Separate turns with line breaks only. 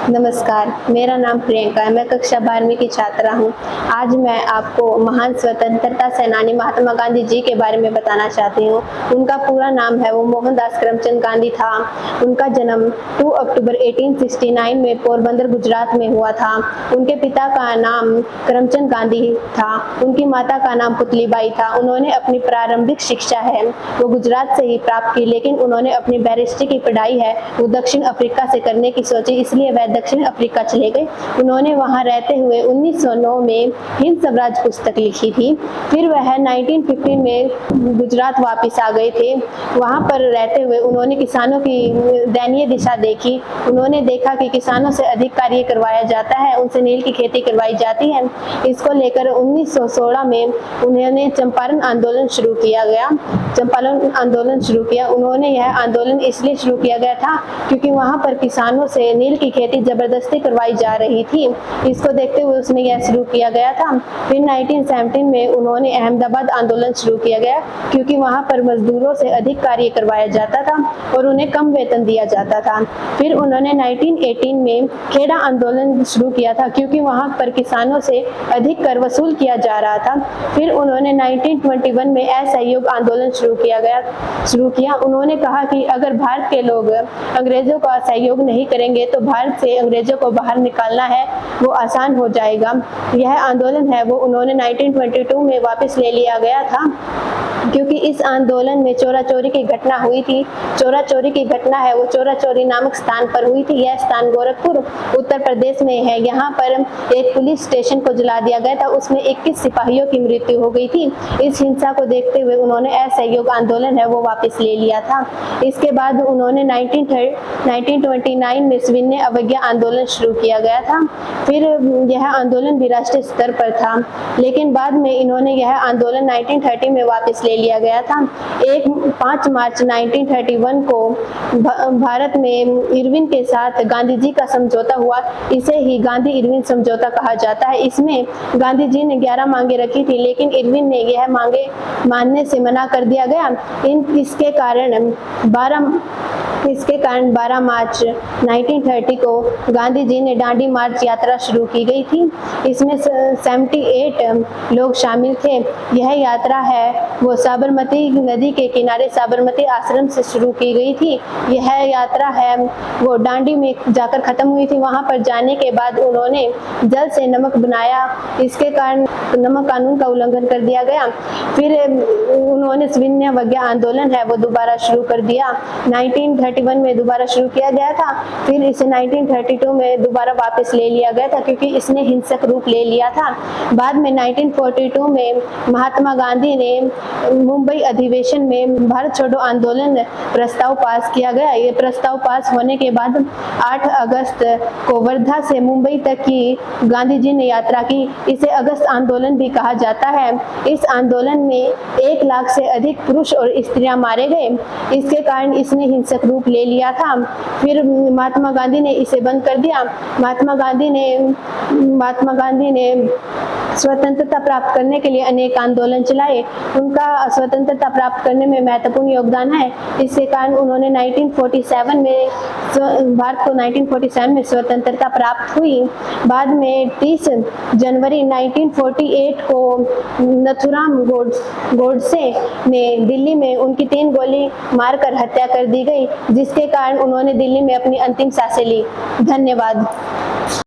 नमस्कार, मेरा नाम प्रियंका है। मैं कक्षा 12वीं की छात्रा हूँ। आज मैं आपको महान स्वतंत्रता सेनानी महात्मा गांधी जी के बारे में बताना चाहती हूँ। उनका पूरा नाम है वो मोहनदास करमचंद गांधी था। उनका जन्म 2 अक्टूबर 1869 में पोरबंदर गुजरात में हुआ था। उनके पिता का नाम करमचंद गांधी था। उनकी माता का नाम पुतलीबाई था। उन्होंने अपनी प्रारंभिक शिक्षा है वो गुजरात से ही प्राप्त की, लेकिन उन्होंने अपनी बैरिस्ट्री की पढ़ाई है वो दक्षिण अफ्रीका से करने की सोची, इसलिए वह दक्षिण अफ्रीका चले गए। उन्होंने वहां रहते हुए 1909 में हिंद स्वराज पुस्तक लिखी थी। फिर वह 1915 में गुजरात वापस आ गए थे। वहां पर रहते हुए उन्होंने किसानों की दयनीय दिशा देखी। उन्होंने देखा कि किसानों से अधिक कार्य करवाया जाता है, उनसे नील की खेती करवाई जाती है। इसको लेकर 1916 में उन्होंने चंपारण आंदोलन शुरू किया गया। चंपारण आंदोलन शुरू किया। उन्होंने यह आंदोलन इसलिए शुरू किया गया था क्योंकि वहां पर किसानों से नील की खेती जबरदस्ती करवाई जा रही थी। इसको देखते हुए उसने यह शुरू किया गया था। फिर 1917 में उन्होंने अहमदाबाद आंदोलन शुरू किया गया क्योंकि वहां पर मजदूरों से अधिक कार्य करवाया जाता था और उन्हें कम वेतन दिया जाता था। फिर उन्होंने 1918 में खेड़ा आंदोलन शुरू किया था क्योंकि वहां पर किसानों से अधिक कर वसूल किया जा रहा था। फिर उन्होंने 1921 में असहयोग आंदोलन शुरू किया। उन्होंने कहा कि अगर भारत के लोग अंग्रेजों का सहयोग नहीं करेंगे तो भारत से अंग्रेजों को बाहर निकालना है वो आसान हो जाएगा। यह आंदोलन है वो उन्होंने 1922 में वापस ले लिया गया था क्योंकि इस आंदोलन में चोरा चोरी की घटना हुई थी। चोरा चोरी की घटना है वो चोरा चोरी नामक स्थान पर हुई थी। यह स्थान गोरखपुर उत्तर प्रदेश में है। यहाँ पर एक पुलिस स्टेशन को जला दिया गया था, उसमें 21 सिपाहियों की मृत्यु हो गई थी। इस हिंसा को देखते हुए उन्होंने असहयोग आंदोलन है वो वापस ले लिया था। इसके बाद उन्होंने 1929 में सविनय अवज्ञा आंदोलन शुरू किया गया था। फिर यह आंदोलन भी राष्ट्रीय स्तर पर था, लेकिन बाद में इन्होंने यह आंदोलन 1930 में वापस ले लिया गया था। 5 मार्च 1931 को भारत में इरविन के साथ गांधी जी का समझौता हुआ। इसे ही गांधी इरविन समझौता कहा जाता है। इसमें गांधी जी ने 11 मांगे रखी थी, लेकिन इरविन ने यह मांगे मानने से मना कर दिया गया। इसके कारण 12 मार्च 1930 को गांधी जी ने दांडी मार्च यात्रा शुरू की गई थी। इसमें 78 लोग शामिल थे। यह यात्रा है वो साबरमती नदी के किनारे साबरमती आश्रम से शुरू की गई थी। यह यात्रा है वो दांडी में जाकर खत्म हुई थी। वहां पर जाने के बाद उन्होंने जल से नमक बनाया, इसके कारण नमक कानून का उल्लंघन कर दिया गया। फिर उन्होंने सविनय अवज्ञा आंदोलन है वो दोबारा शुरू कर दिया। 1931 में दोबारा शुरू किया गया था। फिर इसे 1932 में दोबारा वापस ले लिया गया था क्योंकि इसने हिंसक रूप ले लिया था। बाद में 1942 में महात्मा गांधी ने मुंबई अधिवेशन में भारत छोड़ो आंदोलन प्रस्ताव पास किया गया। ये प्रस्ताव पास होने के बाद 8 अगस्त को वर्धा से मुंबई तक की गांधी जी ने यात्रा की। इसे अगस्त आंदोलन भी कहा जाता है। इस आंदोलन में 1 लाख से अधिक पुरुष और स्त्रियां मारे गए। इसके कारण इसने हिंसक रूप ले लिया था। फिर महात्मा गांधी ने इसे बंद कर दिया। महात्मा गांधी ने स्वतंत्रता प्राप्त करने के लिए अनेक आंदोलन चलाए। उनका स्वतंत्रता प्राप्त करने में महत्वपूर्ण योगदान है। इसके कारण उन्होंने 1947 में भारत को 1947 में स्वतंत्रता प्राप्त हुई। बाद में 30 जनवरी 1948 को नथुराम गोडसे ने दिल्ली में उनकी 3 गोली मारकर हत्या कर दी गई, जिसके कारण उन्होंने दिल्ली में अपनी अंतिम सांसें ली। धन्यवाद।